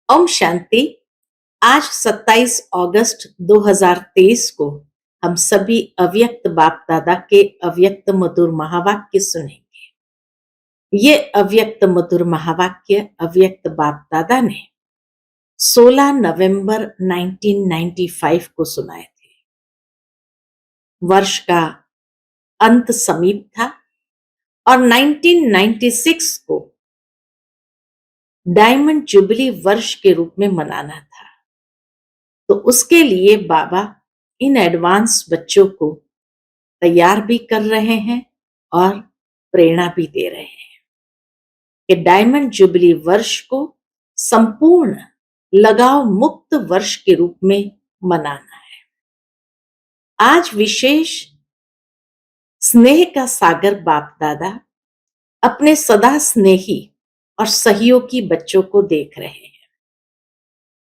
ओम शांति। आज 27 अगस्त 2023 को हम सभी अव्यक्त बाप दादा के अव्यक्त मधुर महावाक्य सुनेंगे। ये अव्यक्त मधुर महावाक्य अव्यक्त बाप दादा ने 16 नवंबर 1995 को सुनाए थे। वर्ष का अंत समीप था और 1996 को डायमंड जुबली वर्ष के रूप में मनाना था। तो उसके लिए बाबा इन एडवांस बच्चों को तैयार भी कर रहे हैं और प्रेरणा भी दे रहे हैं कि डायमंड जुबली वर्ष को संपूर्ण लगाव मुक्त वर्ष के रूप में मनाना है। आज विशेष स्नेह का सागर बाप दादा अपने सदा स्नेही और सहयोगी बच्चों को देख रहे हैं।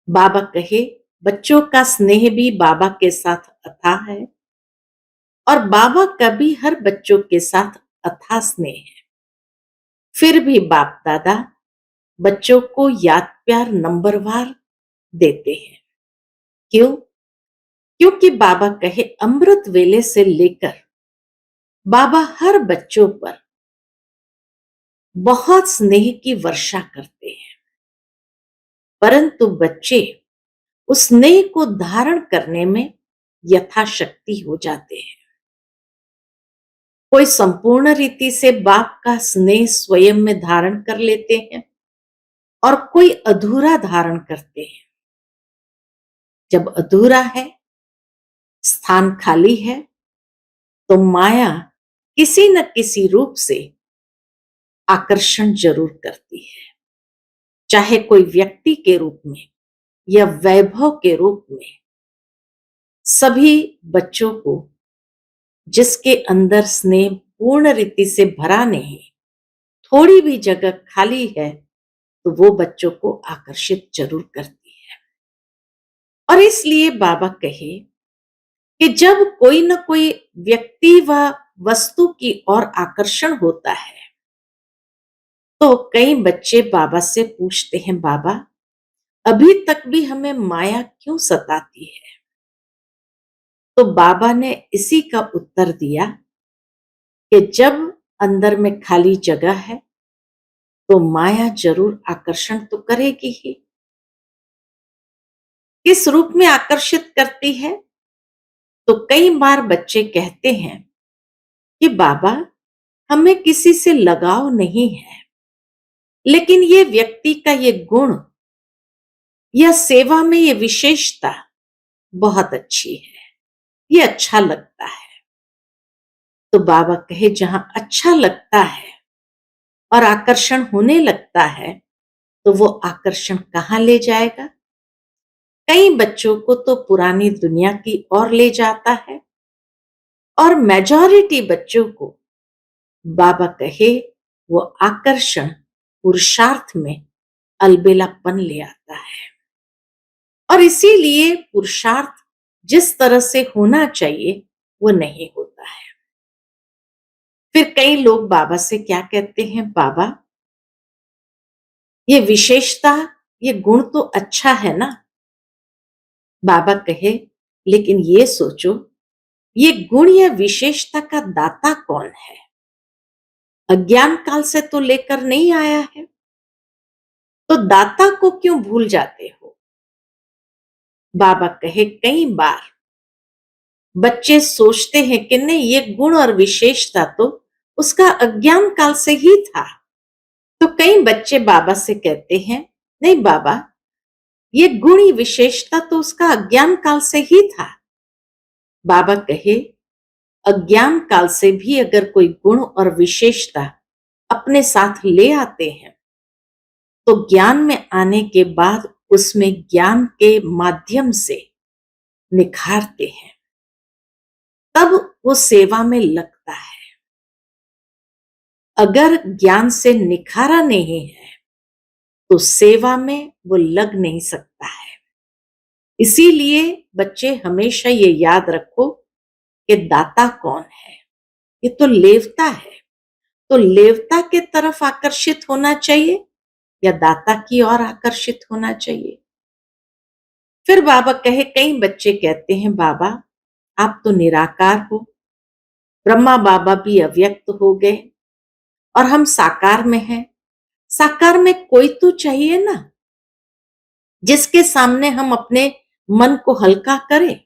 बाबा कहे, बच्चों का स्नेह भी बाबा के साथ अथाह है और बाबा का भी हर बच्चों के साथ अथाह स्नेह है। फिर भी बाप दादा बच्चों को याद प्यार नंबरवार देते हैं। क्यों? क्योंकि बाबा कहे, अमृत वेले से लेकर बाबा हर बच्चों पर बहुत स्नेह की वर्षा करते हैं, परंतु बच्चे उस स्नेह को धारण करने में यथाशक्ति हो जाते हैं। कोई संपूर्ण रीति से बाप का स्नेह स्वयं में धारण कर लेते हैं और कोई अधूरा धारण करते हैं। जब अधूरा है, स्थान खाली है, तो माया किसी न किसी रूप से आकर्षण जरूर करती है, चाहे कोई व्यक्ति के रूप में या वैभव के रूप में। सभी बच्चों को जिसके अंदर स्नेह पूर्ण रीति से भरा नहीं, थोड़ी भी जगह खाली है, तो वो बच्चों को आकर्षित जरूर करती है। और इसलिए बाबा कहे कि जब कोई न कोई व्यक्ति व वस्तु की ओर आकर्षण होता है, तो कई बच्चे बाबा से पूछते हैं, बाबा अभी तक भी हमें माया क्यों सताती है? तो बाबा ने इसी का उत्तर दिया कि जब अंदर में खाली जगह है, तो माया जरूर आकर्षण तो करेगी ही। किस रूप में आकर्षित करती है? तो कई बार बच्चे कहते हैं कि बाबा हमें किसी से लगाव नहीं है, लेकिन ये व्यक्ति का ये गुण या सेवा में ये विशेषता बहुत अच्छी है, ये अच्छा लगता है। तो बाबा कहे, जहां अच्छा लगता है और आकर्षण होने लगता है, तो वो आकर्षण कहां ले जाएगा? कई बच्चों को तो पुरानी दुनिया की ओर ले जाता है और मेजॉरिटी बच्चों को बाबा कहे वो आकर्षण पुरुषार्थ में अलबेलापन ले आता है। और इसीलिए पुरुषार्थ जिस तरह से होना चाहिए वो नहीं होता है। फिर कई लोग बाबा से क्या कहते हैं, बाबा ये विशेषता, ये गुण तो अच्छा है ना? बाबा कहे, लेकिन ये सोचो, ये गुण या विशेषता का दाता कौन है? अज्ञान काल से तो लेकर नहीं आया है, तो दाता को क्यों भूल जाते हो? बाबा कहे, कई बार बच्चे सोचते हैं कि नहीं, ये गुण और विशेषता तो उसका अज्ञान काल से ही था। तो कई बच्चे बाबा से कहते हैं, नहीं बाबा, ये गुण विशेषता तो उसका अज्ञान काल से ही था। बाबा कहे, अज्ञान काल से भी अगर कोई गुण और विशेषता अपने साथ ले आते हैं, तो ज्ञान में आने के बाद उसमें ज्ञान के माध्यम से निखारते हैं, तब वो सेवा में लगता है। अगर ज्ञान से निखारा नहीं है, तो सेवा में वो लग नहीं सकता है। इसीलिए बच्चे हमेशा ये याद रखो कि दाता कौन है? ये तो लेवता है, तो लेवता के तरफ आकर्षित होना चाहिए या दाता की ओर आकर्षित होना चाहिए? फिर बाबा कहे, कई बच्चे कहते हैं, बाबा आप तो निराकार हो, ब्रह्मा बाबा भी अव्यक्त हो गए और हम साकार में हैं। साकार में कोई तो चाहिए ना, जिसके सामने हम अपने मन को हल्का करें।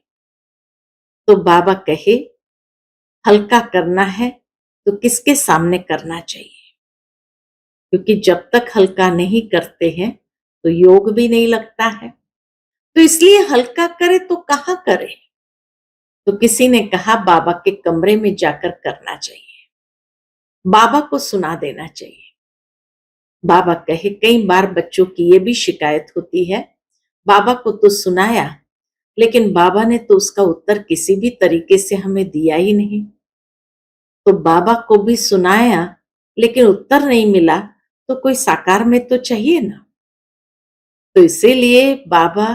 तो बाबा कहे, हल्का करना है तो किसके सामने करना चाहिए? क्योंकि जब तक हल्का नहीं करते हैं तो योग भी नहीं लगता है। तो इसलिए हल्का करे तो कहाँ करे? तो किसी ने कहा बाबा के कमरे में जाकर करना चाहिए, बाबा को सुना देना चाहिए। बाबा कहे, कई बार बच्चों की ये भी शिकायत होती है, बाबा को तो सुनाया लेकिन बाबा ने तो उसका उत्तर किसी भी तरीके से हमें दिया ही नहीं। तो बाबा को भी सुनाया लेकिन उत्तर नहीं मिला, तो कोई साकार में तो चाहिए ना। तो इसीलिए बाबा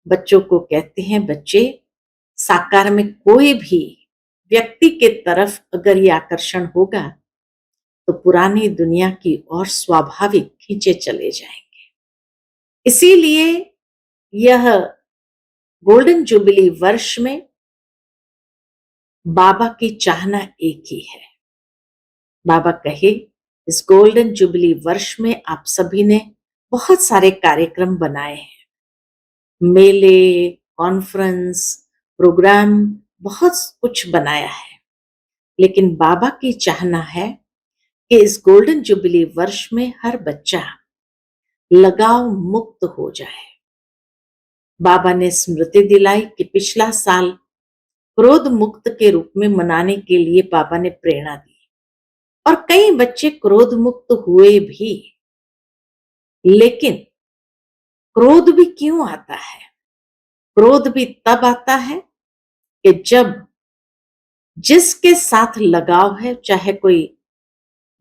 बच्चों को कहते हैं, बच्चे साकार में कोई भी व्यक्ति के तरफ अगर ये आकर्षण होगा तो पुरानी दुनिया की ओर स्वाभाविक खींचे चले जाएंगे। इसीलिए यह गोल्डन जुबली वर्ष में बाबा की चाहना एक ही है। बाबा कहे, इस गोल्डन जुबली वर्ष में आप सभी ने बहुत सारे कार्यक्रम बनाए हैं, मेले, कॉन्फ्रेंस, प्रोग्राम, बहुत कुछ बनाया है। लेकिन बाबा की चाहना है कि इस गोल्डन जुबली वर्ष में हर बच्चा लगाव मुक्त हो जाए। बाबा ने स्मृति दिलाई कि पिछला साल क्रोध मुक्त के रूप में मनाने के लिए बाबा ने प्रेरणा दी और कई बच्चे क्रोध मुक्त हुए भी। लेकिन क्रोध भी क्यों आता है? क्रोध भी तब आता है कि जब जिसके साथ लगाव है, चाहे कोई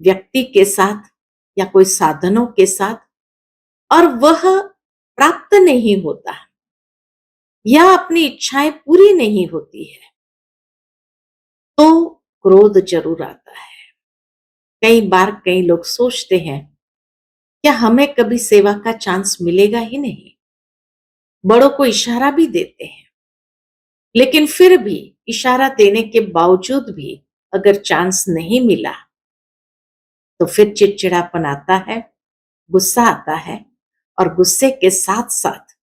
व्यक्ति के साथ या कोई साधनों के साथ, और वह प्राप्त नहीं होता या अपनी इच्छाएं पूरी नहीं होती है, तो क्रोध जरूर आता है। कई बार कई लोग सोचते हैं, क्या हमें कभी सेवा का चांस मिलेगा ही नहीं? बड़ों को इशारा भी देते हैं, लेकिन फिर भी इशारा देने के बावजूद भी अगर चांस नहीं मिला तो फिर चिड़चिड़ापन आता है, गुस्सा आता है, और गुस्से के साथ साथ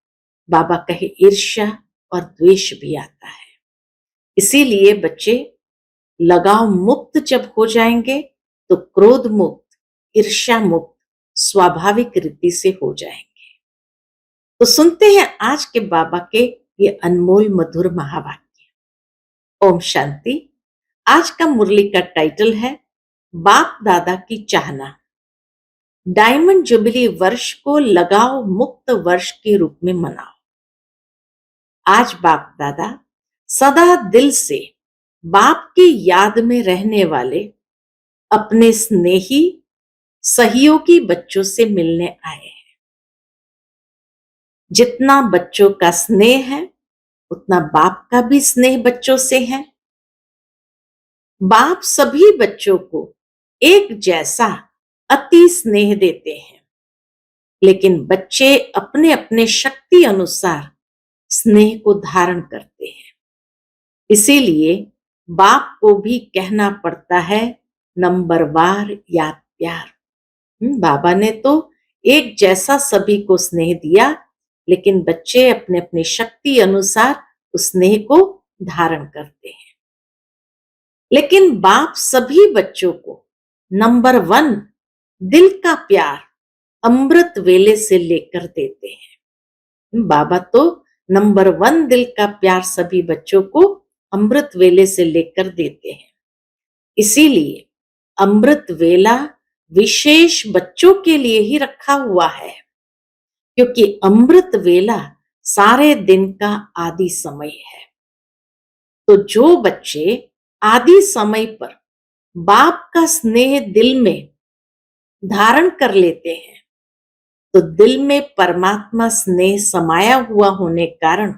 बाबा कहे ईर्ष्या और द्वेष भी आता है। इसीलिए बच्चे लगाव मुक्त जब हो जाएंगे तो क्रोध मुक्त, ईर्ष्या मुक्त स्वाभाविक रीति से हो जाएंगे। तो सुनते हैं आज के बाबा के ये अनमोल मधुर महावाक्य। ओम शांति। आज का मुरली का टाइटल है बाप दादा की चाहना। डायमंड जुबली वर्ष को लगाव मुक्त वर्ष के रूप में मनाओ। आज बाप दादा सदा दिल से बाप की याद में रहने वाले अपने स्नेही सहयोगी बच्चों से मिलने आए हैं। जितना बच्चों का स्नेह है उतना बाप का भी स्नेह बच्चों से है। बाप सभी बच्चों को एक जैसा अति स्नेह देते हैं, लेकिन बच्चे अपने अपने शक्ति अनुसार स्नेह को धारण करते हैं। इसीलिए बाप को भी कहना पड़ता है नंबरवार याद प्यार। बाबा ने तो एक जैसा सभी को स्नेह दिया, लेकिन बच्चे अपने अपनी शक्ति अनुसार उस स्नेह को धारण करते हैं। लेकिन बाप सभी बच्चों को नंबर 1 दिल का प्यार अमृत वेले से लेकर देते हैं। बाबा तो नंबर 1 दिल का प्यार सभी बच्चों को अमृत वेले से लेकर देते हैं। इसीलिए अमृत वेला विशेष बच्चों के लिए ही रखा हुआ है, क्योंकि अमृत वेला सारे दिन का आदि समय है। तो जो बच्चे आदि समय पर बाप का स्नेह दिल में धारण कर लेते हैं, तो दिल में परमात्मा स्नेह समाया हुआ होने कारण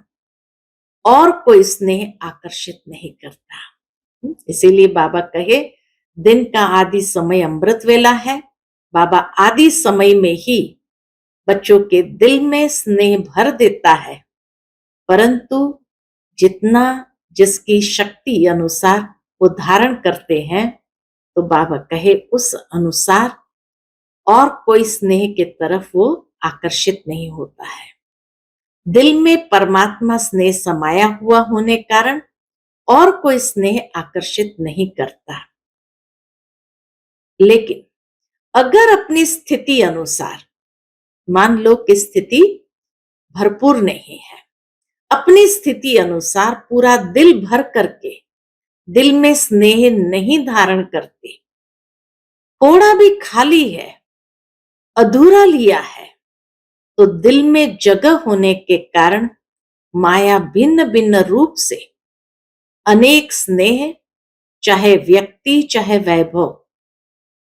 और कोई स्नेह आकर्षित नहीं करता। इसीलिए बाबा कहे दिन का आदि समय अमृत वेला है। बाबा आदि समय में ही बच्चों के दिल में स्नेह भर देता है, परंतु जितना जिसकी शक्ति अनुसार वो धारण करते हैं, तो बाबा कहे उस अनुसार और कोई स्नेह की तरफ वो आकर्षित नहीं होता है। दिल में परमात्मा स्नेह समाया हुआ होने कारण और कोई स्नेह आकर्षित नहीं करता। लेकिन अगर अपनी स्थिति अनुसार, मान लो कि स्थिति भरपूर नहीं है, अपनी स्थिति अनुसार पूरा दिल भर करके दिल में स्नेह नहीं धारण करते, थोड़ा भी खाली है, अधूरा लिया है, तो दिल में जगह होने के कारण माया भिन्न भिन्न रूप से अनेक स्नेह, चाहे व्यक्ति चाहे वैभव,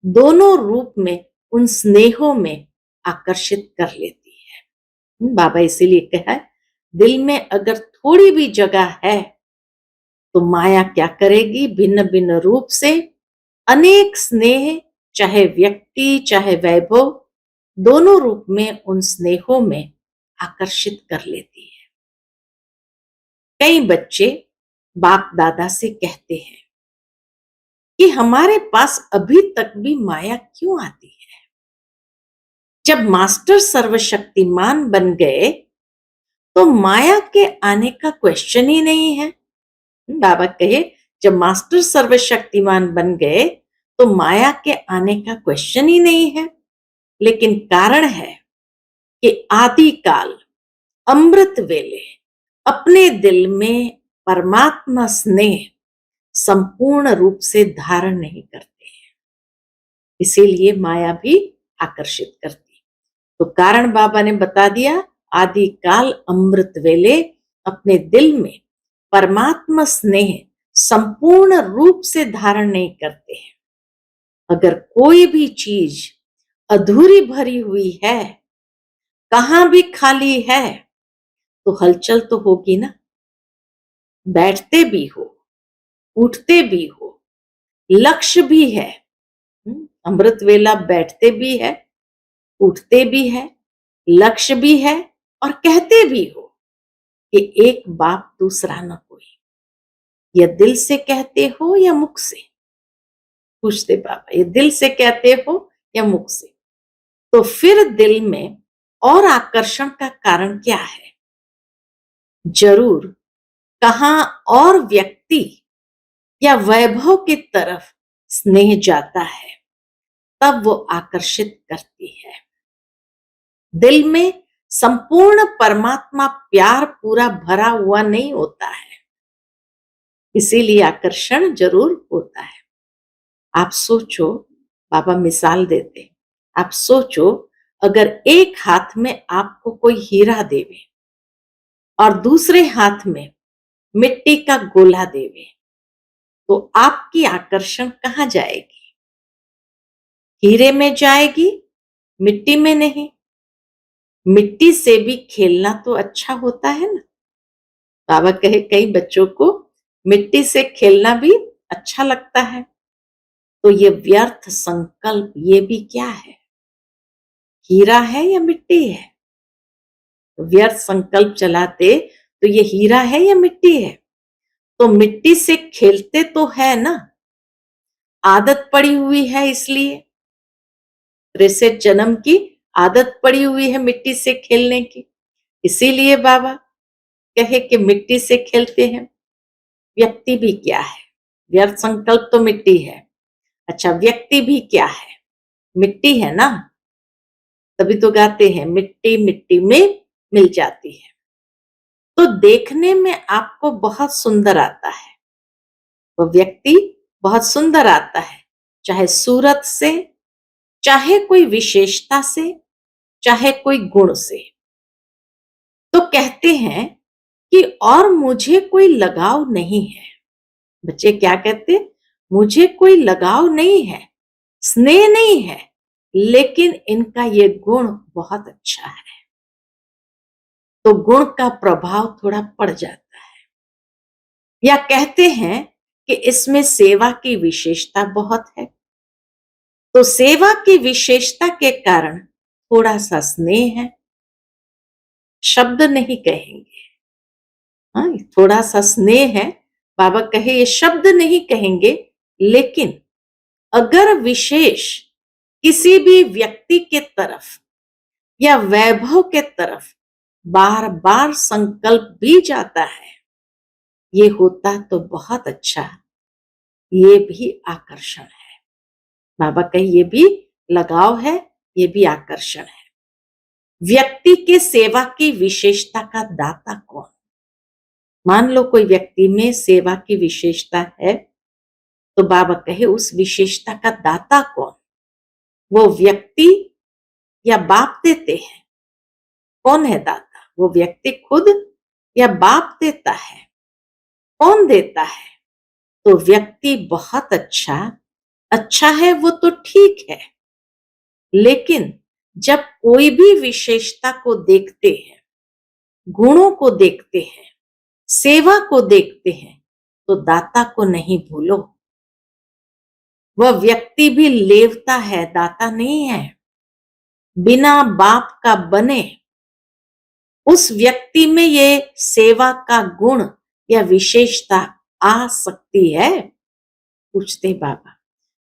दोनों रूप में उन स्नेहों में आकर्षित कर लेती है। बाबा इसीलिए कहा है, दिल में अगर थोड़ी भी जगह है तो माया क्या करेगी, भिन्न भिन्न रूप से अनेक स्नेह, चाहे व्यक्ति चाहे वैभव, दोनों रूप में उन स्नेहों में आकर्षित कर लेती है। कई बच्चे बाप दादा से कहते हैं कि हमारे पास अभी तक भी माया क्यों आती है? जब मास्टर सर्वशक्तिमान बन गए तो माया के आने का क्वेश्चन ही नहीं है। बाबा कहे, जब मास्टर सर्वशक्तिमान बन गए तो माया के आने का क्वेश्चन ही नहीं है। लेकिन कारण है कि आदि काल अमृत वेले अपने दिल में परमात्मा स्नेह संपूर्ण रूप से धारण नहीं करते हैं, इसीलिए माया भी आकर्षित करती। तो कारण बाबा ने बता दिया, आदि काल अमृत वेले अपने दिल में परमात्मा स्नेह संपूर्ण रूप से धारण नहीं करते हैं। अगर कोई भी चीज अधूरी भरी हुई है, कहां भी खाली है, तो हलचल तो होगी ना। बैठते भी हो, उठते भी हो, लक्ष्य भी है। अमृत वेला बैठते भी है, उठते भी है, लक्ष्य भी है, और कहते भी हो कि एक बाप दूसरा न कोई। या दिल से कहते हो या मुख से? पूछते बाबा, ये दिल से कहते हो या मुख से? तो फिर दिल में और आकर्षण का कारण क्या है? जरूर कहां और व्यक्ति या वैभव की तरफ स्नेह जाता है, तब वो आकर्षित करती है। दिल में संपूर्ण परमात्मा प्यार पूरा भरा हुआ नहीं होता है, इसीलिए आकर्षण जरूर होता है। आप सोचो, बाबा मिसाल देते, आप सोचो अगर एक हाथ में आपको कोई हीरा देवे और दूसरे हाथ में मिट्टी का गोला देवे, तो आपकी आकर्षण कहां जाएगी? हीरे में जाएगी, मिट्टी में नहीं। मिट्टी से भी खेलना तो अच्छा होता है ना। बाबा कहे, कई बच्चों को मिट्टी से खेलना भी अच्छा लगता है। तो ये व्यर्थ संकल्प, ये भी क्या है? हीरा है या मिट्टी है? व्यर्थ संकल्प चलाते तो ये हीरा है या मिट्टी है? तो मिट्टी से खेलते तो है ना, आदत पड़ी हुई है, इसलिए त्रिसेट जन्म की आदत पड़ी हुई है मिट्टी से खेलने की। इसीलिए बाबा कहे कि मिट्टी से खेलते हैं। व्यक्ति भी क्या है? व्यर्थ संकल्प तो मिट्टी है। अच्छा, व्यक्ति भी क्या है? मिट्टी है ना। तभी तो गाते हैं, मिट्टी मिट्टी में मिल जाती है। तो देखने में आपको बहुत सुंदर आता है, वो व्यक्ति बहुत सुंदर आता है, चाहे सूरत से, चाहे कोई विशेषता से, चाहे कोई गुण से। तो कहते हैं कि और मुझे कोई लगाव नहीं है। बच्चे क्या कहते? मुझे कोई लगाव नहीं है, स्नेह नहीं है, लेकिन इनका ये गुण बहुत अच्छा है, तो गुण का प्रभाव थोड़ा पड़ जाता है। या कहते हैं कि इसमें सेवा की विशेषता बहुत है, तो सेवा की विशेषता के कारण थोड़ा सा स्नेह है, शब्द नहीं कहेंगे। हाँ, थोड़ा सा स्नेह है, बाबा कहे ये शब्द नहीं कहेंगे, लेकिन अगर विशेष किसी भी व्यक्ति के तरफ या वैभव के तरफ बार बार संकल्प भी जाता है, ये होता तो बहुत अच्छा, ये भी आकर्षण है। बाबा कहे ये भी लगाव है, ये भी आकर्षण है। व्यक्ति के सेवा की विशेषता का दाता कौन? मान लो कोई व्यक्ति में सेवा की विशेषता है, तो बाबा कहे उस विशेषता का दाता कौन? वो व्यक्ति या बाप देते हैं? कौन है दाता? वो व्यक्ति खुद या बाप देता है? कौन देता है? तो व्यक्ति बहुत अच्छा है वो तो ठीक है, लेकिन जब कोई भी विशेषता को देखते हैं, गुणों को देखते हैं, सेवा को देखते हैं, तो दाता को नहीं भूलो। वह व्यक्ति भी लेवता है, दाता नहीं है। बिना बाप का बने उस व्यक्ति में ये सेवा का गुण या विशेषता आ सकती है? पूछते बाबा,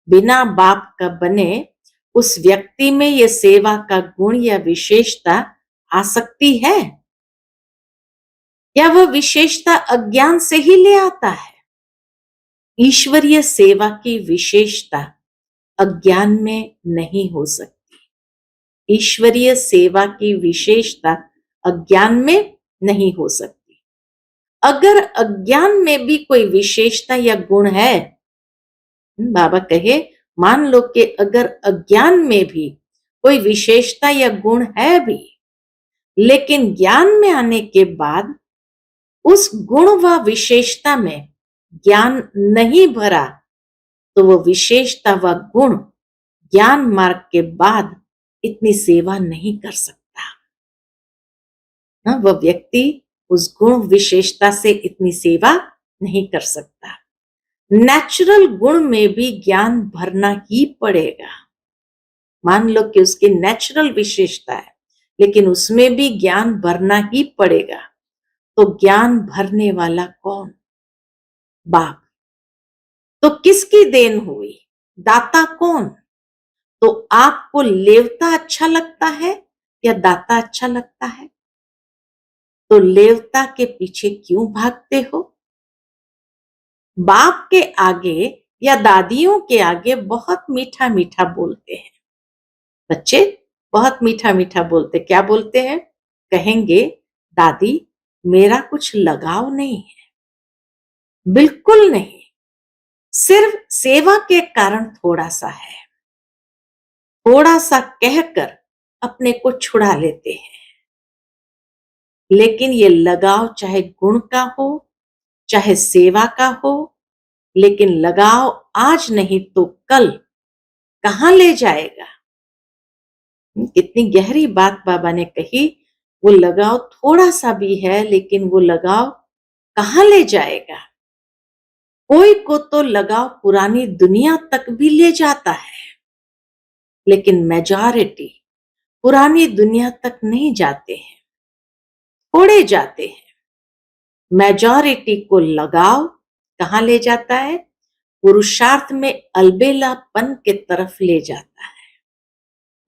बिना बाप का बने उस व्यक्ति में ये सेवा का गुण या विशेषता आ सकती है, या वह विशेषता अज्ञान से ही ले आता है? ईश्वरीय सेवा की विशेषता अज्ञान में नहीं हो सकती। ईश्वरीय सेवा की विशेषता अज्ञान में नहीं हो सकती। अगर अज्ञान में भी कोई विशेषता या गुण है, बाबा कहे मान लो कि अगर अज्ञान में भी कोई विशेषता या गुण है भी, लेकिन ज्ञान में आने के बाद उस गुण व विशेषता में ज्ञान नहीं भरा, तो वो विशेषता व गुण ज्ञान मार्ग के बाद इतनी सेवा नहीं कर सकता। वह व्यक्ति उस गुण विशेषता से इतनी सेवा नहीं कर सकता। नेचुरल गुण में भी ज्ञान भरना ही पड़ेगा। मान लो कि उसकी नेचुरल विशेषता है, लेकिन उसमें भी ज्ञान भरना ही पड़ेगा। तो ज्ञान भरने वाला कौन? बाप। तो किसकी देन हुई? दाता कौन? तो आपको लेवता अच्छा लगता है या दाता अच्छा लगता है? तो लेवता के पीछे क्यों भागते हो? बाप के आगे या दादियों के आगे बहुत मीठा मीठा बोलते हैं बच्चे, बहुत मीठा मीठा बोलते। क्या बोलते हैं? कहेंगे दादी मेरा कुछ लगाव नहीं है, बिल्कुल नहीं, सिर्फ सेवा के कारण थोड़ा सा है। थोड़ा सा कहकर अपने को छुड़ा लेते हैं। लेकिन ये लगाव चाहे गुण का हो, चाहे सेवा का हो, लेकिन लगाव आज नहीं तो कल कहां ले जाएगा? कितनी गहरी बात बाबा ने कही। वो लगाव थोड़ा सा भी है, लेकिन वो लगाव कहां ले जाएगा? कोई को तो लगाव पुरानी दुनिया तक भी ले जाता है, लेकिन मेजॉरिटी पुरानी दुनिया तक नहीं जाते हैं, थोड़े जाते हैं। मेजॉरिटी को लगाव कहां ले जाता है? पुरुषार्थ में अलबेलापन के तरफ ले जाता है।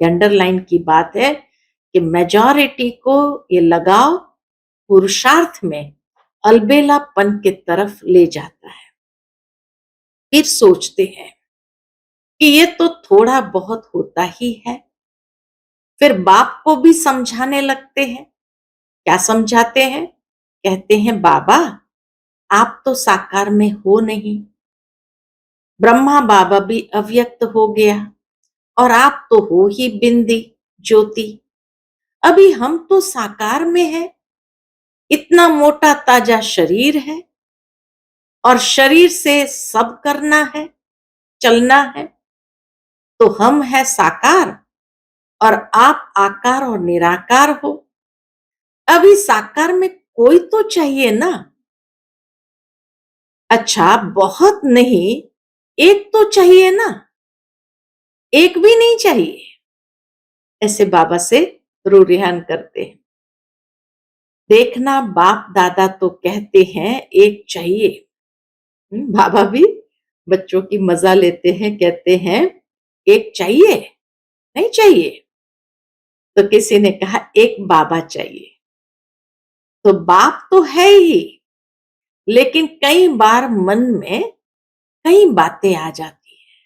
अंडरलाइन की बात है कि मेजॉरिटी को ये लगाव पुरुषार्थ में अलबेलापन के तरफ ले जाता है। फिर सोचते हैं कि ये तो थोड़ा बहुत होता ही है। फिर बाप को भी समझाने लगते हैं। क्या समझाते हैं? कहते हैं बाबा आप तो साकार में हो नहीं, ब्रह्मा बाबा भी अव्यक्त हो गया और आप तो हो ही बिंदी ज्योति। अभी हम तो साकार में है, इतना मोटा ताजा शरीर है और शरीर से सब करना है, चलना है। तो हम है साकार और आप आकार और निराकार हो। अभी साकार में कोई तो चाहिए ना। अच्छा बहुत नहीं, एक तो चाहिए ना, एक भी नहीं चाहिए। ऐसे बाबा से रू रिहान करते हैं। देखना बाप दादा तो कहते हैं एक चाहिए। बाबा भी बच्चों की मजा लेते हैं, कहते हैं एक चाहिए, नहीं चाहिए? तो किसी ने कहा एक बाबा चाहिए। तो बाप तो है ही, लेकिन कई बार मन में कई बातें आ जाती है।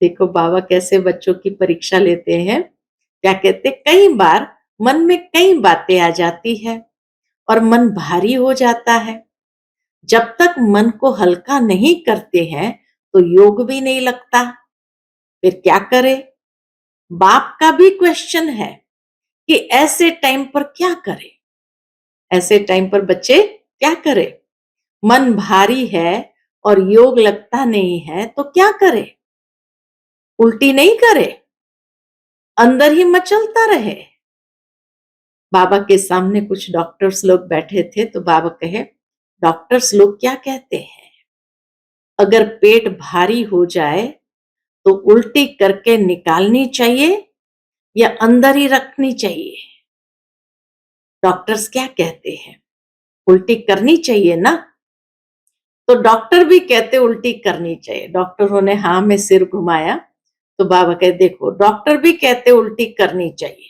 देखो बाबा कैसे बच्चों की परीक्षा लेते हैं। क्या कहते, कई बार मन में कई बातें आ जाती है और मन भारी हो जाता है। जब तक मन को हल्का नहीं करते हैं तो योग भी नहीं लगता। फिर क्या करे? बाप का भी क्वेश्चन है कि ऐसे टाइम पर क्या करे? ऐसे टाइम पर बच्चे क्या करे? मन भारी है और योग लगता नहीं है तो क्या करे? उल्टी नहीं करे, अंदर ही मचलता रहे। बाबा के सामने कुछ डॉक्टर्स लोग बैठे थे तो बाबा कहे, डॉक्टर्स लोग क्या कहते हैं, अगर पेट भारी हो जाए तो उल्टी करके निकालनी चाहिए या अंदर ही रखनी चाहिए? डॉक्टर्स क्या कहते हैं, उल्टी करनी चाहिए ना? तो डॉक्टर भी कहते उल्टी करनी चाहिए। डॉक्टरों ने हाँ में सिर घुमाया तो बाबा कहे, देखो डॉक्टर भी कहते उल्टी करनी चाहिए।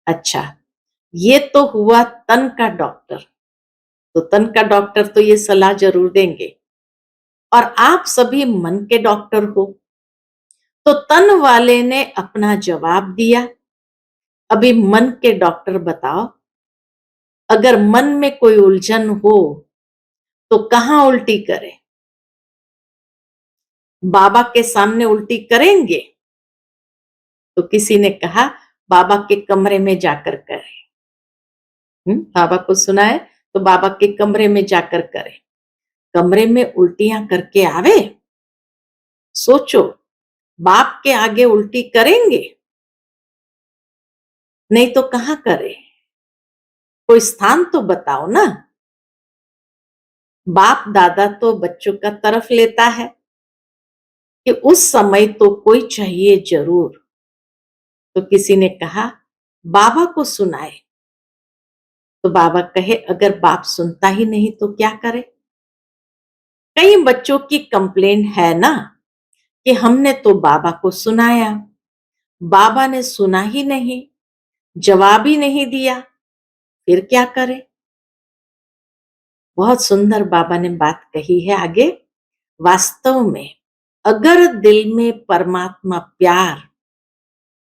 अच्छा, ये तो हुआ तन का डॉक्टर, तो तन का डॉक्टर तो ये सलाह जरूर देंगे, और आप सभी मन के डॉक्टर हो। तो तन वाले ने अपना जवाब दिया। अभी मन के डॉक्टर बताओ, अगर मन में कोई उलझन हो तो कहां उल्टी करें? बाबा के सामने उल्टी करेंगे? तो किसी ने कहा बाबा के कमरे में जाकर करें। बाबा को सुना है तो बाबा के कमरे में जाकर करें। कमरे में उल्टियां करके आवे? सोचो, बाप के आगे उल्टी करेंगे? नहीं तो कहां करें? कोई स्थान तो बताओ ना। बाप दादा तो बच्चों का तरफ लेता है कि उस समय तो कोई चाहिए जरूर। तो किसी ने कहा बाबा को सुनाए। तो बाबा कहे, अगर बाप सुनता ही नहीं तो क्या करे? कई बच्चों की कंप्लेन है ना कि हमने तो बाबा को सुनाया, बाबा ने सुना ही नहीं, जवाब ही नहीं दिया, फिर क्या करे? बहुत सुंदर बाबा ने बात कही है आगे। वास्तव में अगर दिल में परमात्मा प्यार,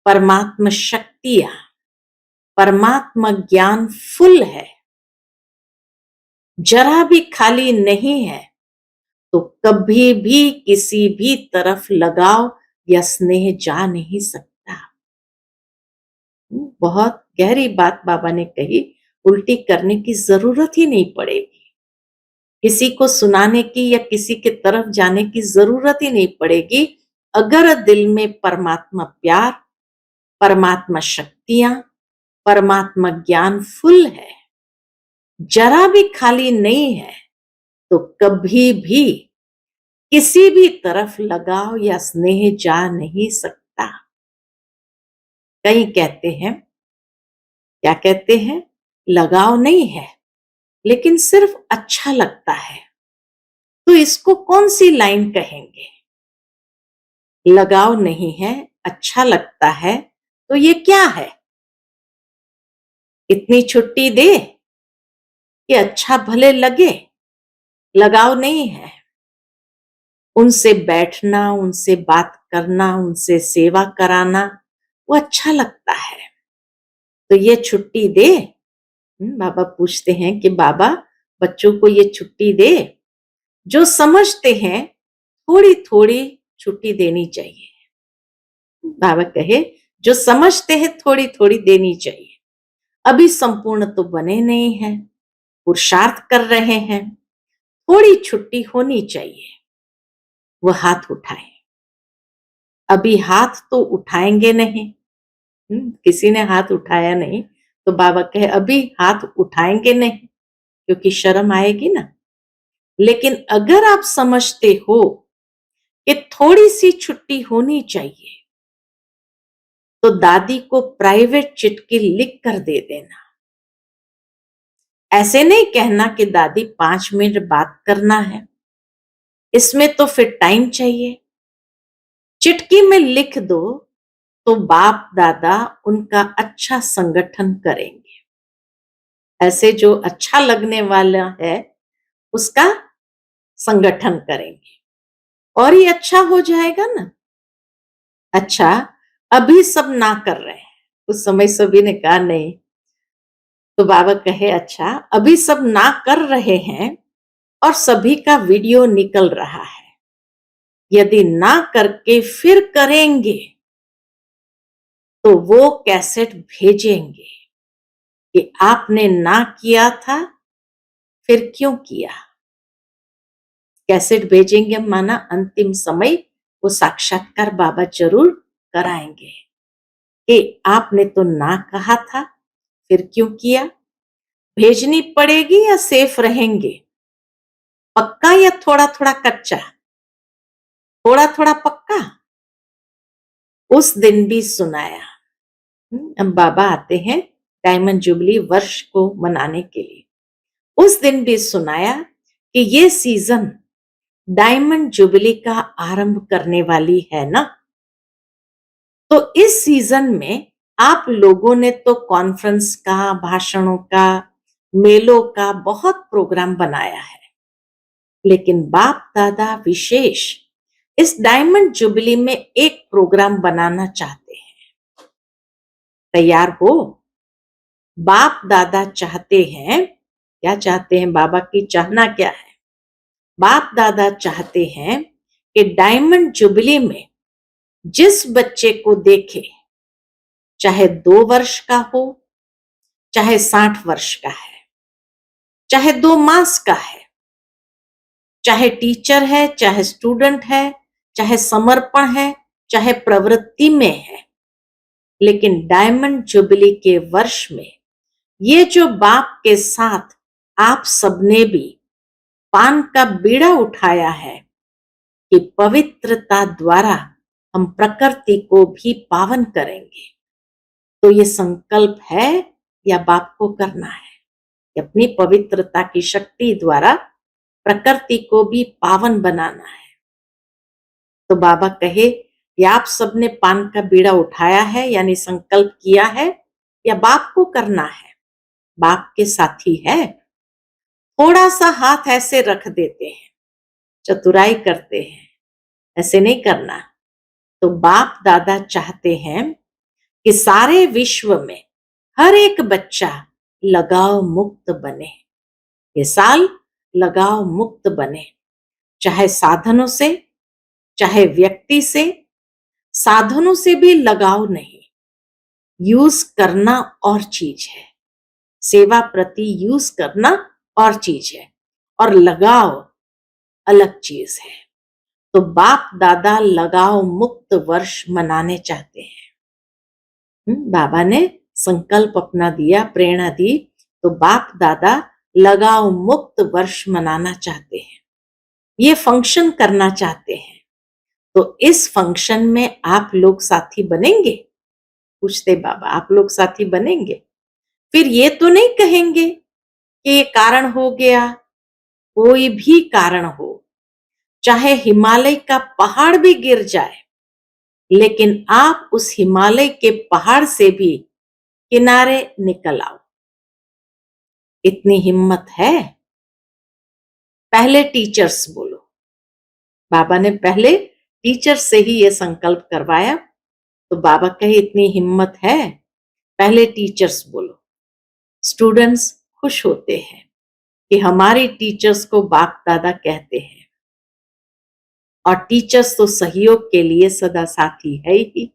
परमात्मा शक्तियां, परमात्मा ज्ञान फुल है, जरा भी खाली नहीं है, तो कभी भी किसी भी तरफ लगाव या स्नेह जा नहीं सकता। बहुत गहरी बात बाबा ने कही। उल्टी करने की जरूरत ही नहीं पड़ेगी, किसी को सुनाने की या किसी के तरफ जाने की जरूरत ही नहीं पड़ेगी। अगर दिल में परमात्मा प्यार, परमात्मा शक्तियां, परमात्मा ज्ञान फुल है, जरा भी खाली नहीं है, तो कभी भी किसी भी तरफ लगाव या स्नेह जा नहीं सकता। कई कहते हैं, क्या कहते हैं, लगाव नहीं है लेकिन सिर्फ अच्छा लगता है, तो इसको कौन सी लाइन कहेंगे? लगाव नहीं है, अच्छा लगता है, तो ये क्या है? इतनी छुट्टी दे कि अच्छा भले लगे, लगाव नहीं है। उनसे बैठना, उनसे बात करना, उनसे सेवा कराना, वो अच्छा लगता है, तो ये छुट्टी दे। बाबा पूछते हैं कि बाबा बच्चों को ये छुट्टी दे, जो समझते हैं थोड़ी थोड़ी छुट्टी देनी चाहिए। बाबा कहे, जो समझते हैं थोड़ी थोड़ी देनी चाहिए, अभी संपूर्ण तो बने नहीं हैं, पुरुषार्थ कर रहे हैं, थोड़ी छुट्टी होनी चाहिए। वो हाथ उठाए। अभी हाथ तो उठाएंगे नहीं। किसी ने हाथ उठाया नहीं तो बाबा कहे अभी हाथ उठाएंगे नहीं, क्योंकि शर्म आएगी ना। लेकिन अगर आप समझते हो कि थोड़ी सी छुट्टी होनी चाहिए, तो दादी को प्राइवेट चिट्ठी लिख कर दे देना। ऐसे नहीं कहना कि दादी 5 मिनट बात करना है, इसमें तो फिर टाइम चाहिए। चिट्ठी में लिख दो तो बाप दादा उनका अच्छा संगठन करेंगे। ऐसे जो अच्छा लगने वाला है उसका संगठन करेंगे और ये अच्छा हो जाएगा ना। अच्छा, अभी सब ना कर रहे हैं। उस समय सभी ने कहा नहीं, तो बाबा कहे अच्छा अभी सब ना कर रहे हैं और सभी का वीडियो निकल रहा है, यदि ना करके फिर करेंगे तो वो कैसेट भेजेंगे कि आपने ना किया था फिर क्यों किया। कैसेट भेजेंगे माना अंतिम समय वो साक्षात्कार बाबा जरूर कराएंगे कि आपने तो ना कहा था फिर क्यों किया। भेजनी पड़ेगी या सेफ रहेंगे, पक्का या थोड़ा थोड़ा कच्चा, थोड़ा थोड़ा पक्का। उस दिन भी सुनाया। अब बाबा आते हैं डायमंड जुबली वर्ष को मनाने के लिए। उस दिन भी सुनाया कि ये सीजन डायमंड जुबली का आरंभ करने वाली है ना, तो इस सीजन में आप लोगों ने तो कॉन्फ्रेंस का, भाषणों का, मेलों का बहुत प्रोग्राम बनाया है, लेकिन बाप दादा विशेष इस डायमंड जुबली में एक प्रोग्राम बनाना चाहते हैं। तैयार हो? बाप दादा चाहते हैं, क्या चाहते हैं, बाबा की चाहना क्या है? बाप दादा चाहते हैं कि डायमंड जुबली में जिस बच्चे को देखे, चाहे 2 वर्ष का हो, चाहे 60 वर्ष का है, चाहे 2 मास का है, चाहे टीचर है, चाहे स्टूडेंट है, चाहे समर्पण है, चाहे प्रवृत्ति में है, लेकिन डायमंड जुबली के वर्ष में ये जो बाप के साथ आप सबने भी पान का बीड़ा उठाया है कि पवित्रता द्वारा हम प्रकृति को भी पावन करेंगे, तो ये संकल्प है या बाप को करना है कि अपनी पवित्रता की शक्ति द्वारा प्रकृति को भी पावन बनाना है। तो बाबा कहे या आप सबने पान का बीड़ा उठाया है यानी संकल्प किया है, या बाप को करना है। बाप के साथी है। थोड़ा सा हाथ ऐसे रख देते हैं, चतुराई करते हैं, ऐसे नहीं करना। तो बाप दादा चाहते हैं कि सारे विश्व में हर एक बच्चा लगाव मुक्त बने। ये साल लगाव मुक्त बने, चाहे साधनों से, चाहे व्यक्ति से। साधनों से भी लगाव नहीं, यूज करना और चीज है, सेवा प्रति यूज करना और चीज है, और लगाव अलग चीज है। तो बाप दादा लगाव मुक्त वर्ष मनाने चाहते हैं। बाबा ने संकल्प अपना दिया, प्रेरणा दी, तो बाप दादा लगाव मुक्त वर्ष मनाना चाहते हैं, ये फंक्शन करना चाहते हैं। तो इस फंक्शन में आप लोग साथी बनेंगे? पूछते बाबा, आप लोग साथी बनेंगे? फिर ये तो नहीं कहेंगे कि ये कारण हो गया, कोई भी कारण हो, चाहे हिमालय का पहाड़ भी गिर जाए, लेकिन आप उस हिमालय के पहाड़ से भी किनारे निकल आओ। इतनी हिम्मत है? पहले टीचर्स बोलो। बाबा ने पहले टीचर से ही ये संकल्प करवाया, तो बाबा कहे इतनी हिम्मत है, पहले टीचर्स बोलो। स्टूडेंट्स खुश होते हैं कि हमारे टीचर्स को बाप दादा कहते हैं, और टीचर्स तो सहयोग के लिए सदा साथी है ही।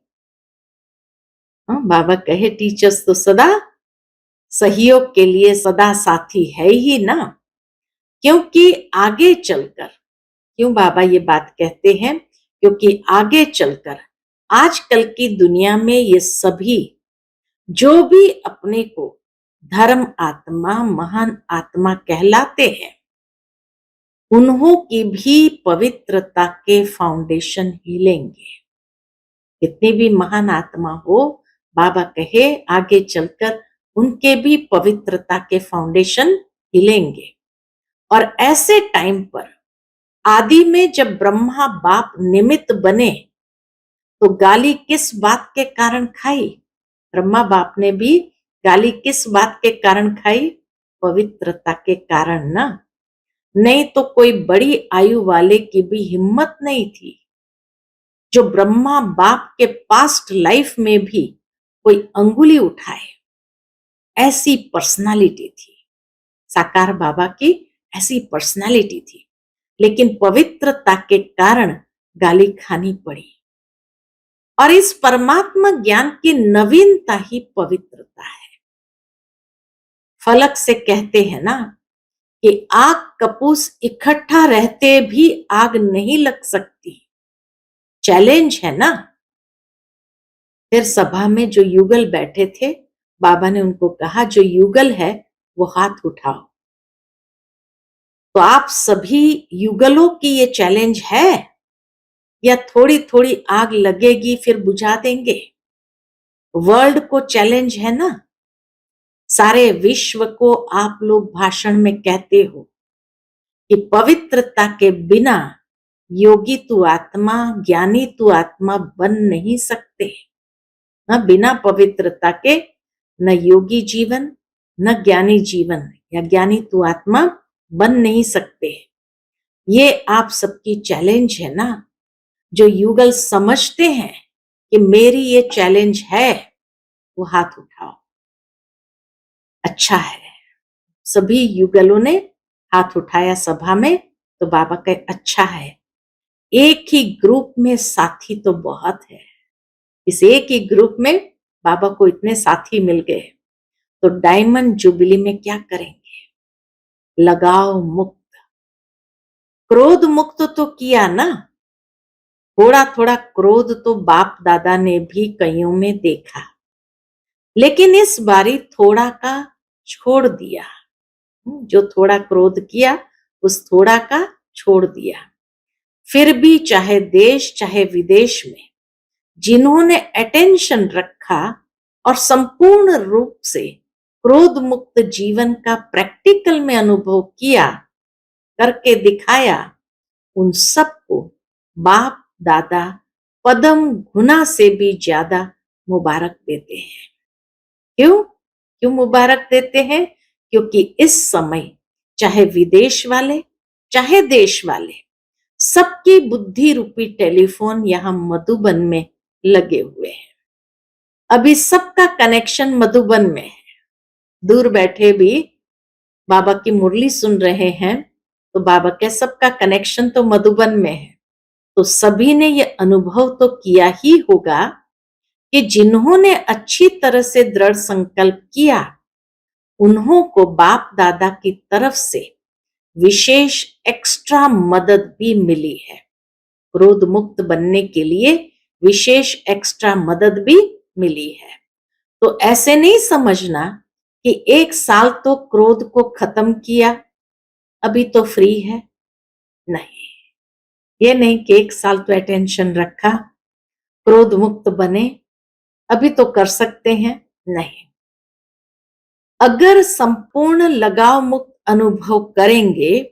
बाबा कहे टीचर्स तो सदा सहयोग के लिए सदा साथी है ही ना, क्योंकि आगे चलकर, क्यों बाबा ये बात कहते हैं, क्योंकि आगे चलकर आजकल की दुनिया में ये सभी जो भी अपने को धर्म आत्मा, महान आत्मा कहलाते हैं, उन्हों की भी पवित्रता के फाउंडेशन हिलेंगे। कितनी भी महान आत्मा हो, बाबा कहे आगे चलकर उनके भी पवित्रता के फाउंडेशन हिलेंगे। और ऐसे टाइम पर आदि में जब ब्रह्मा बाप निमित्त बने तो गाली किस बात के कारण खाई? ब्रह्मा बाप ने भी गाली किस बात के कारण खाई? पवित्रता के कारण ना। नहीं तो कोई बड़ी आयु वाले की भी हिम्मत नहीं थी जो ब्रह्मा बाप के पास्ट लाइफ में भी कोई अंगुली उठाए। ऐसी पर्सनालिटी थी साकार बाबा की, ऐसी पर्सनालिटी थी, लेकिन पवित्रता के कारण गाली खानी पड़ी। और इस परमात्मा ज्ञान की नवीनता ही पवित्रता है। फलक से कहते हैं ना कि आग कपूस इकट्ठा रहते भी आग नहीं लग सकती। चैलेंज है ना। फिर सभा में जो युगल बैठे थे, बाबा ने उनको कहा जो युगल है वो हाथ उठाओ। तो आप सभी युगलों की ये चैलेंज है या थोड़ी थोड़ी आग लगेगी फिर बुझा देंगे? वर्ल्ड को चैलेंज है ना। सारे विश्व को आप लोग भाषण में कहते हो कि पवित्रता के बिना योगी तू आत्मा, ज्ञानी तू आत्मा बन नहीं सकते। न बिना पवित्रता के न योगी जीवन न ज्ञानी जीवन या ज्ञानी तू आत्मा बन नहीं सकते। ये आप सबकी चैलेंज है ना। जो युगल समझते हैं कि मेरी ये चैलेंज है, वो हाथ उठाओ। अच्छा है, सभी युगलों ने हाथ उठाया सभा में। तो बाबा कहे अच्छा है, एक ही ग्रुप में साथी तो बहुत है। इस एक ही ग्रुप में बाबा को इतने साथी मिल गए। तो डायमंड जुबली में क्या करेंगे? लगाव मुक्त, क्रोध मुक्त तो किया ना। थोड़ा थोड़ा क्रोध तो बाप दादा ने भी कईयों में देखा, लेकिन इस बारी थोड़ा का छोड़ दिया। जो थोड़ा क्रोध किया उस थोड़ा का छोड़ दिया। फिर भी चाहे देश चाहे विदेश में जिन्होंने अटेंशन रखा और संपूर्ण रूप से क्रोध मुक्त जीवन का प्रैक्टिकल में अनुभव किया, करके दिखाया, उन सबको बाप दादा पदम गुना से भी ज्यादा मुबारक देते हैं। क्यों क्यों मुबारक देते हैं? क्योंकि इस समय चाहे विदेश वाले चाहे देश वाले, सबकी बुद्धि रूपी टेलीफोन यहां मधुबन में लगे हुए हैं। अभी सबका कनेक्शन मधुबन में है। दूर बैठे भी बाबा की मुरली सुन रहे हैं तो बाबा के सबका कनेक्शन तो मधुबन में है। तो सभी ने ये अनुभव तो किया ही होगा कि जिन्होंने अच्छी तरह से दृढ़ संकल्प किया, उन्हों को बाप दादा की तरफ से विशेष एक्स्ट्रा मदद भी मिली है। क्रोध मुक्त बनने के लिए विशेष एक्स्ट्रा मदद भी मिली है। तो ऐसे नहीं समझना कि एक साल तो क्रोध को खत्म किया, अभी तो फ्री है। नहीं, ये नहीं कि एक साल तो अटेंशन रखा, क्रोध मुक्त बने, अभी तो कर सकते हैं। नहीं, अगर संपूर्ण लगाव मुक्त अनुभव करेंगे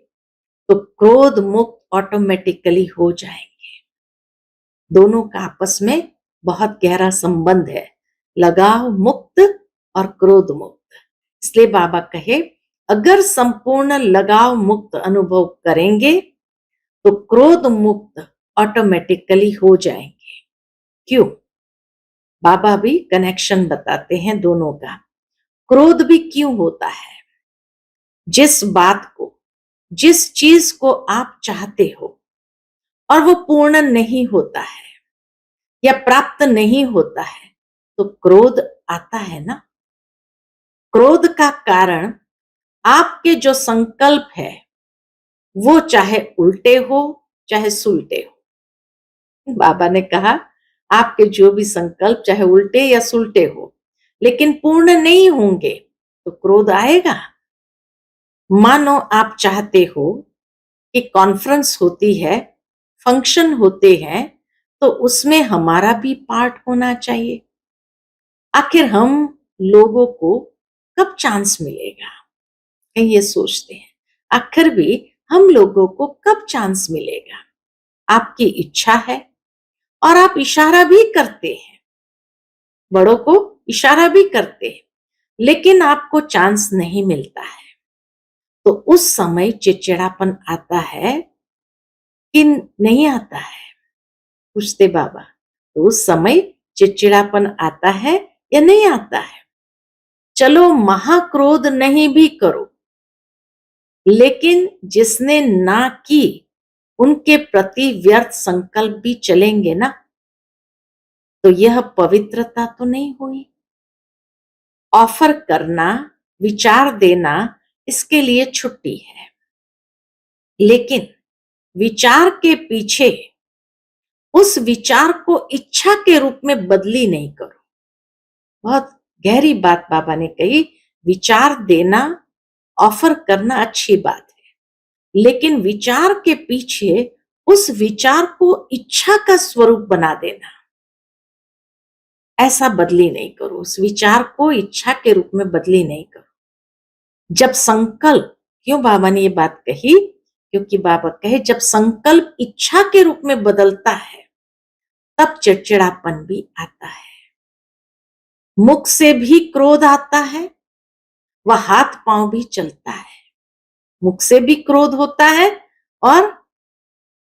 तो क्रोध मुक्त ऑटोमेटिकली हो जाएंगे। दोनों का आपस में बहुत गहरा संबंध है, लगाव मुक्त और क्रोध मुक्त। इसलिए बाबा कहे अगर संपूर्ण लगाव मुक्त अनुभव करेंगे तो क्रोध मुक्त ऑटोमेटिकली हो जाएंगे। क्यों? बाबा भी कनेक्शन बताते हैं दोनों का। क्रोध भी क्यों होता है? जिस बात को, जिस चीज को आप चाहते हो और वो पूर्ण नहीं होता है या प्राप्त नहीं होता है तो क्रोध आता है ना। क्रोध का कारण आपके जो संकल्प है वो चाहे उल्टे हो चाहे सुलटे हो। बाबा ने कहा आपके जो भी संकल्प चाहे उल्टे या सुलटे हो लेकिन पूर्ण नहीं होंगे तो क्रोध आएगा। मानो आप चाहते हो कि कॉन्फ्रेंस होती है, फंक्शन होते हैं, तो उसमें हमारा भी पार्ट होना चाहिए। आखिर हम लोगों को कब चांस मिलेगा? कहीं ये सोचते हैं, आखिर भी हम लोगों को कब चांस मिलेगा? आपकी इच्छा है और आप इशारा भी करते हैं, बड़ों को इशारा भी करते हैं, लेकिन आपको चांस नहीं मिलता है। तो उस समय चिड़चिड़ापन आता है कि नहीं आता है? पूछते बाबा। तो उस समय चिड़चिड़ापन आता है या नहीं आता है? चलो महाक्रोध नहीं भी करो, लेकिन जिसने ना की उनके प्रति व्यर्थ संकल्प भी चलेंगे ना, तो यह पवित्रता तो नहीं हुई। ऑफर करना, विचार देना, इसके लिए छुट्टी है, लेकिन विचार के पीछे उस विचार को इच्छा के रूप में बदली नहीं करो। बहुत गहरी बात बाबा ने कही। विचार देना, ऑफर करना अच्छी बात है, लेकिन विचार के पीछे उस विचार को इच्छा का स्वरूप बना देना, ऐसा बदली नहीं करो। उस विचार को इच्छा के रूप में बदली नहीं करो। जब संकल्प, क्यों बाबा ने ये बात कही? क्योंकि बाबा कहे जब संकल्प इच्छा के रूप में बदलता है, तब चिड़चिड़ापन भी आता है। मुख से भी क्रोध आता है, वह हाथ पांव भी चलता है। मुख से भी क्रोध होता है और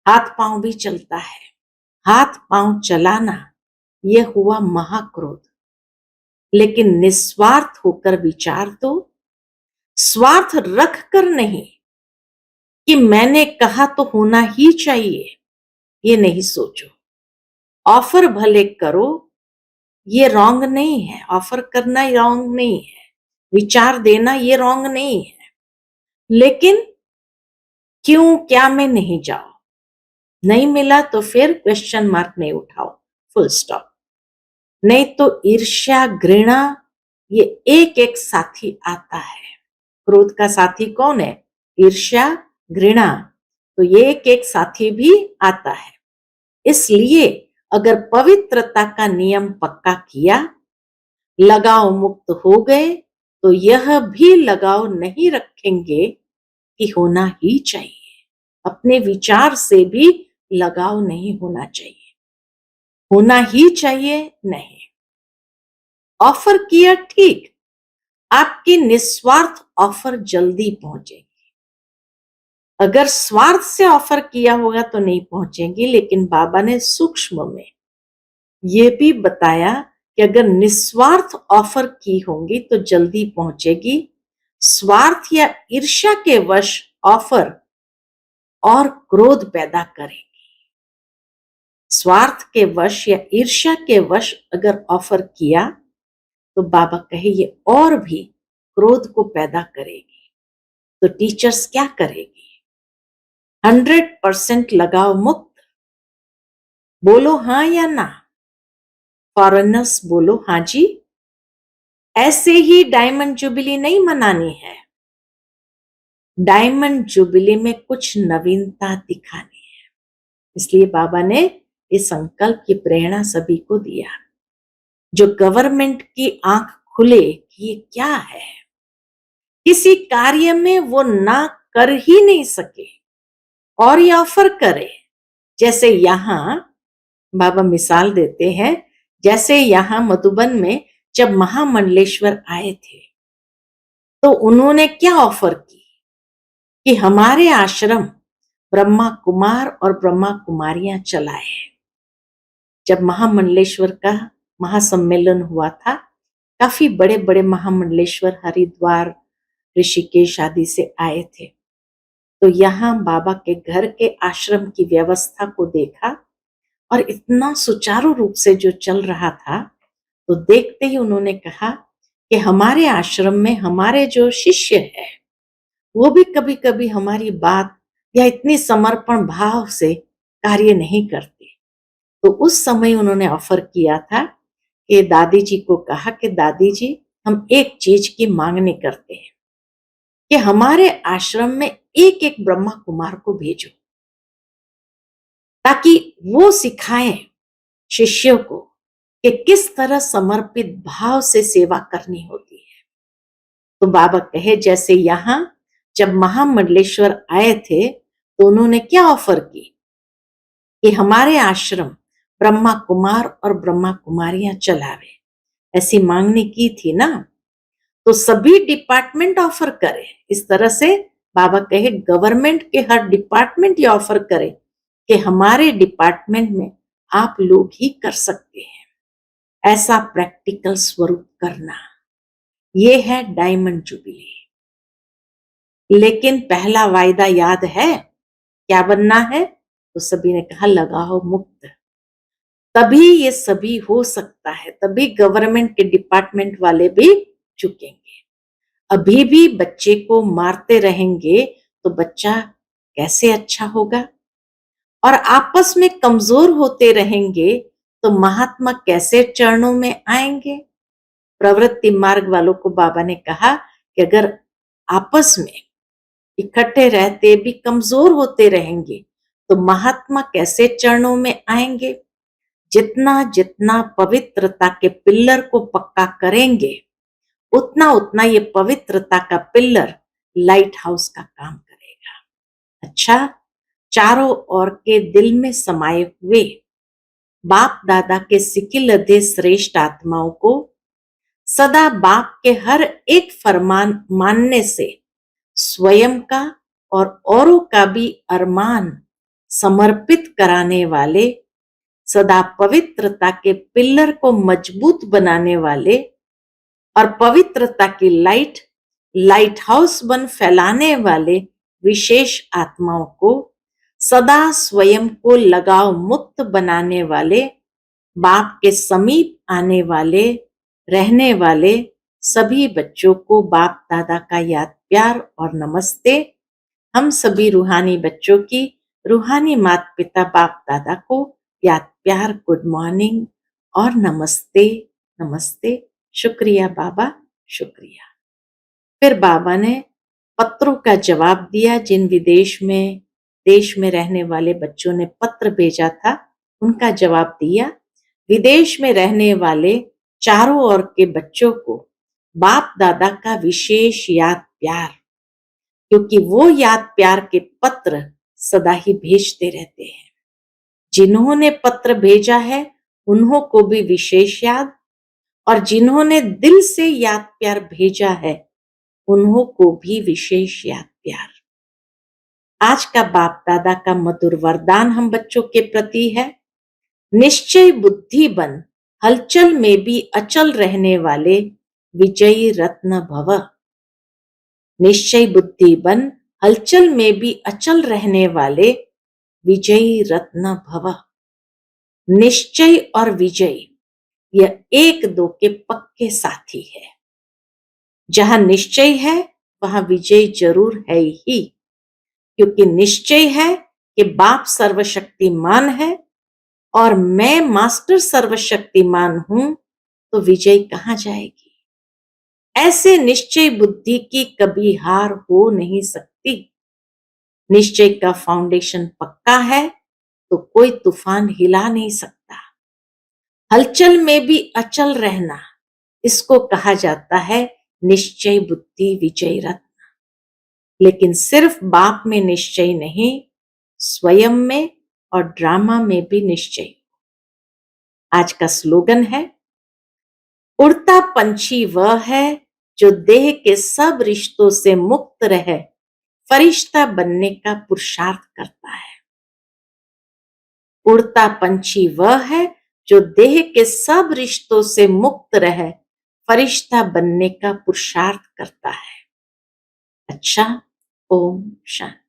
हाथ पांव भी चलता है। हाथ पांव चलाना यह हुआ महाक्रोध। लेकिन निस्वार्थ होकर विचार दो, स्वार्थ रख कर नहीं कि मैंने कहा तो होना ही चाहिए, ये नहीं सोचो। ऑफर भले करो, ये रॉन्ग नहीं है। ऑफर करना रॉन्ग नहीं है, विचार देना ये रॉन्ग नहीं है, लेकिन क्यों क्या में नहीं जाओ। नहीं मिला तो फिर क्वेश्चन मार्क नहीं उठाओ, फुल स्टॉप। नहीं तो ईर्ष्या, घृणा, ये एक एक साथी आता है। क्रोध का साथी कौन है? ईर्ष्या, घृणा। तो ये एक एक साथी भी आता है। इसलिए अगर पवित्रता का नियम पक्का किया, लगाव मुक्त हो गए, तो यह भी लगाव नहीं रखेंगे कि होना ही चाहिए। अपने विचार से भी लगाव नहीं होना चाहिए, होना ही चाहिए नहीं। ऑफर किया ठीक, आपकी निस्वार्थ ऑफर जल्दी पहुंचेगी। अगर स्वार्थ से ऑफर किया होगा तो नहीं पहुंचेंगी, लेकिन बाबा ने सूक्ष्म में ये भी बताया कि अगर निस्वार्थ ऑफर की होंगी तो जल्दी पहुंचेगी। स्वार्थ या ईर्ष्या के वश ऑफर और क्रोध पैदा करेगी। स्वार्थ के वश या ईर्ष्या के वश अगर ऑफर किया तो बाबा कहे ये और भी क्रोध को पैदा करेगी। तो टीचर्स क्या करेगी? 100% लगाव मुक्त। बोलो हाँ या ना। फॉरेनर्स बोलो हाँ जी। ऐसे ही डायमंड जुबली नहीं मनानी है, डायमंड जुबली में कुछ नवीनता दिखानी है। इसलिए बाबा ने इस संकल्प की प्रेरणा सभी को दिया। जो गवर्नमेंट की आंख खुले कि ये क्या है, किसी कार्य में वो ना कर ही नहीं सके और ये ऑफर करे। जैसे यहां बाबा मिसाल देते हैं, जैसे यहां मधुबन में जब महामंडलेश्वर आए थे तो उन्होंने क्या ऑफर की कि हमारे आश्रम ब्रह्मा कुमार और ब्रह्मा कुमारियां चलाए। जब महामंडलेश्वर का महासम्मेलन हुआ था, काफी बड़े बड़े महामंडलेश्वर हरिद्वार, ऋषिकेश आदि से आए थे। तो यहाँ बाबा के घर के आश्रम की व्यवस्था को देखा और इतना सुचारू रूप से जो चल रहा था, तो देखते ही उन्होंने कहा कि हमारे आश्रम में हमारे जो शिष्य है वो भी कभी कभी हमारी बात या इतनी समर्पण भाव से कार्य नहीं करते। तो उस समय उन्होंने ऑफर किया था कि दादी जी को कहा कि दादी जी हम एक चीज की मांगनी करते हैं कि हमारे आश्रम में एक एक ब्रह्मा कुमार को भेजो, ताकि वो सिखाएं शिष्यों को कि किस तरह समर्पित भाव से सेवा करनी होती है। तो बाबा कहे जैसे यहाँ जब महामंडलेश्वर आए थे तो उन्होंने क्या ऑफर की कि हमारे आश्रम ब्रह्मा कुमार और ब्रह्मा कुमारियां चलावे, ऐसी मांगनी की थी ना। तो सभी डिपार्टमेंट ऑफर करे। इस तरह से बाबा कहे गवर्नमेंट के हर डिपार्टमेंट ये ऑफर करे कि हमारे डिपार्टमेंट में आप लोग ही कर सकते हैं। ऐसा प्रैक्टिकल स्वरूप करना, ये है डायमंड जुबली। लेकिन पहला वायदा याद है, क्या बनना है? तो सभी ने कहा लगाओ मुक्त। तभी ये सभी हो सकता है, तभी गवर्नमेंट के डिपार्टमेंट वाले भी झुकेंगे। अभी भी बच्चे को मारते रहेंगे तो बच्चा कैसे अच्छा होगा? और आपस में कमजोर होते रहेंगे तो महात्मा कैसे चरणों में आएंगे? प्रवृत्ति मार्ग वालों को बाबा ने कहा कि अगर आपस में इकट्ठे रहते भी कमजोर होते रहेंगे तो महात्मा कैसे चरणों में आएंगे? जितना जितना पवित्रता के पिल्लर को पक्का करेंगे उतना उतना ये पवित्रता का पिल्लर लाइट हाउस का काम करेगा। अच्छा, चारों ओर के दिल में समाये हुए बाप दादा के सिकिलधे श्रेष्ठ आत्माओं को सदा बाप के हर एक फरमान मानने से स्वयं का और औरों का भी अरमान समर्पित कराने वाले, सदा पवित्रता के पिल्लर को मजबूत बनाने वाले और पवित्रता की लाइट हाउस बन फैलाने वाले विशेष आत्माओं को सदा स्वयं को लगाव मुक्त बनाने वाले, बाप के समीप आने वाले, रहने वाले सभी बच्चों को बाप दादा का याद प्यार और नमस्ते। हम सभी रूहानी बच्चों की रूहानी माता पिता बाप दादा को याद प्यार गुड मॉर्निंग और नमस्ते नमस्ते। शुक्रिया बाबा, शुक्रिया। फिर बाबा ने पत्रों का जवाब दिया। जिन देश में रहने वाले बच्चों ने पत्र भेजा था उनका जवाब दिया। विदेश में रहने वाले चारों ओर के बच्चों को बाप दादा का विशेष याद प्यार, क्योंकि वो याद प्यार के पत्र सदा ही भेजते रहते हैं। जिन्होंने पत्र भेजा है उन्हों को भी विशेष याद, और जिन्होंने दिल से याद प्यार भेजा है उन्हों को भी विशेष याद प्यार। आज का बाप दादा का मधुर वरदान हम बच्चों के प्रति है, निश्चय बुद्धि बन हलचल में भी अचल रहने वाले विजयी रत्न भव। निश्चय बुद्धि बन हलचल में भी अचल रहने वाले विजयी रत्न भव। निश्चय और विजय यह एक दो के पक्के साथी है। जहां निश्चय है वहां विजय जरूर है ही, क्योंकि निश्चय है कि बाप सर्वशक्तिमान है और मैं मास्टर सर्वशक्तिमान हूं, तो विजय कहां जाएगी? ऐसे निश्चय बुद्धि की कभी हार हो नहीं सकती। निश्चय का फाउंडेशन पक्का है तो कोई तूफान हिला नहीं सकता। हलचल में भी अचल रहना, इसको कहा जाता है निश्चय बुद्धि विजय रत्न। लेकिन सिर्फ बाप में निश्चय नहीं, स्वयं में और ड्रामा में भी निश्चय। आज का स्लोगन है, उड़ता पंछी वह है जो देह के सब रिश्तों से मुक्त रहे, फरिश्ता बनने का पुरुषार्थ करता है। उड़ता पंछी वह है जो देह के सब रिश्तों से मुक्त रहे, फरिश्ता बनने का पुरुषार्थ करता है। अच्छा, ओम शांति।